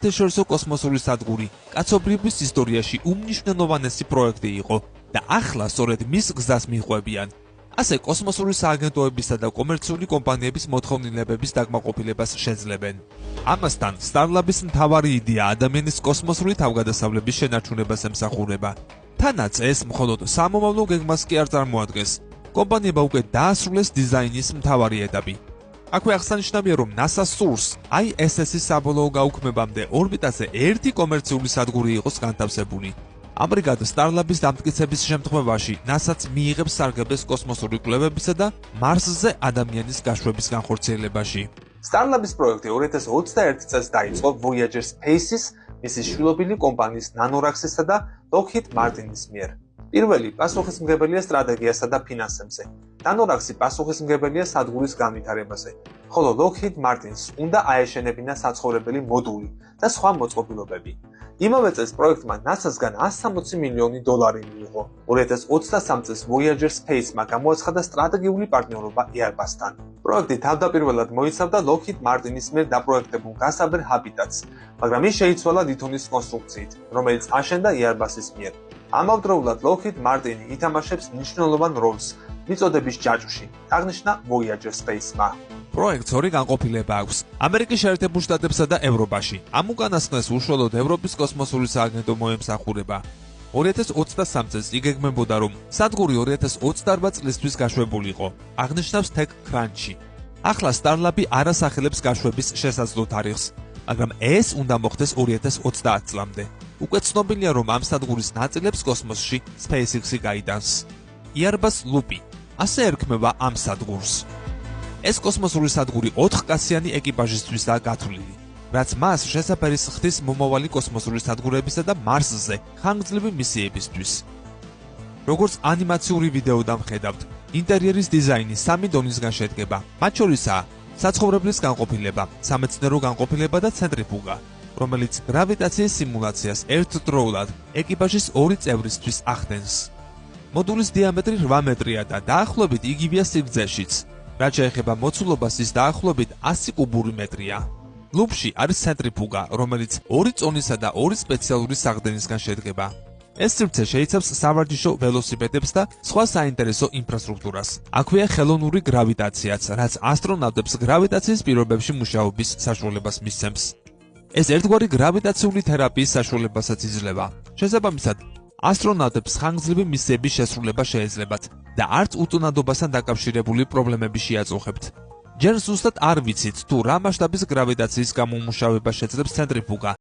საერთაშორისო კოსმოსური სადგური კაცობრიობის ისტორიაში უმნიშვნელოვანესი პროექტი იყო და ახლა სწორედ მის გზას მიჰყვებიან. ასე კოსმოსური სააგენტოებისა და კომერციული კომპანიების მოთხოვნილებების დაკმაყოფილებას შეძლებენ. ამასთან Starlab-ის მთავარი იდეა ადამიანის კოსმოსური თავგადასავლების შენარჩუნებას ემსახურება. თანაც ეს მხოლოდ სამომავლო გეგმას კი არ წარმოადგენს. კომპანიებმა უკვე დაასრულეს დიზაინის მთავარი ეტაპი. აქვე აღსანიშნავია, რომ NASA სურს ISS-ის საბოლოო გაუქმებამდე ორბიტაზე ერთი კომერციული სადგური იყოს განთავსებული. ამრიგად, Starlab-ის დამტკიცების შემთხვევაში NASA-ც მიიღებს სარგებელს კოსმოსური კვლევებისა და მარსზე ადამიანის გაშვების განხორციელებაში. Starlab-ის პროექტი 2021 წელს დაიწყო Voyager Space-ის, მისი შვილობილი კომპანიის Nanoracks-ისა და Lockheed Martin-ის მიერ. პირველი პასუხისმგებელია სტრატეგიასა და ფინანსებზე. Nanoracks-ი პასუხისმგებელია სადგურის განვითარებაზე, ხოლო Lockheed Martin-ს უნდა აეშენებინა საცხოვრებელი მოდული და სხვა მოწყობილობები. იმავე წელს პროექტმა NASA-სგან $160 მილიონი მიიღო. 2023 წელს Voyager Space-მა გამოაცხადა სტრატეგიული პარტნიორობა Airbus-თან. პროექტი თავდაპირველად მოიცავდა Lockheed Martin-ის მიერ დაპროექტებულ გასაბერ ჰაბიტატს, მაგრამ ის შეიცვალა ლითონის კონსტრუქციით, რომელიც აშენდა Airbus-ის მიერ. ამავდროულად Lockheed Martin ითამაშებს მნიშვნელოვან როლს მიწოდების ჯაჭვში, აღნიშნა Voyager Space-მა. პროექტს ორი განყოფილება აქვს: ამერიკის შეერთებულ შტატებსა და ევროპაში. ამ უკანასკნელს უშუალოდ ევროპის კოსმოსური სააგენტო მოემსახურება. 2023 წელს იგეგმებოდა, რომ სადგური 2028 წლისთვის გაშვებულიყო, აღნიშნავს TechCrunch-ი. ახლა Starlab-ი არ ასახელებს გაშვების შესაძლო თარიღს, მაგრამ ეს უნდა მოხდეს 2030 წლამდე. უკვე ცნობილია, რომ ამ სადგურის ნაწილებს კოსმოსში SpaceX-ი გაიტანს. Airbus Loop ასე ერქმება ამ სადგურს. ეს კოსმოსური სადგური 4 კაციანი ეკიპაჟისთვისაა გათვლილი, რაც მას შესაფერს ხდის მომავალი კოსმოსური სადგურებისა და მარსზე ხანგრძლივი მისიებისთვის. როგორც ანიმაციური ვიდეოდან ხედავთ, ინტერიერის დიზაინი 3 დონისგან შედგება. მათ შორისაა საცხოვრებლის განყოფილება, სამეცნიერო განყოფილება და ცენტრიფუგა, რომელიც გრავიტაციის სიმულაციას ერთდროულად ეკიპაჟის 2 წევრისთვის ახდენს. მოდულის დიამეტრი 8 მეტრია და დაახლოებით იგივეა სიგრძეშიც. რაც შეეხება მოცულობას, ის დაახლოებით 100 კუბური მეტრია. ლუპში არის ცენტრიფუგა, რომელიც 2 წონისა და 2 სპეციალური საყრდენისგან შედგება. ეს სივრცე შეიცავს სავარჯიშო ველოსიპედებს და სხვა საინტერესო ინფრასტრუქტურას. აქვეა ხელოვნური გრავიტაციაც, რაც ასტრონავტებს გრავიტაციის პირობებში მუშაობის საშუალებას მისცემს. ეს ერთგვარი გრავიტაციული თერაპიის საშუალებასაც იძლევა. შესაბამისად, ასტრონავტებს ხანგრძლივი მისიების შესრულება შეეძლებათ და არც უწონადობასთან დაკავშირებული პრობლემები შეაწუხებთ. ჯერ ზუსტად არ ვიცით, თუ რა მასშტაბის გრავიტაციის გამომუშავება შეძლებს ცენტრიფუგა,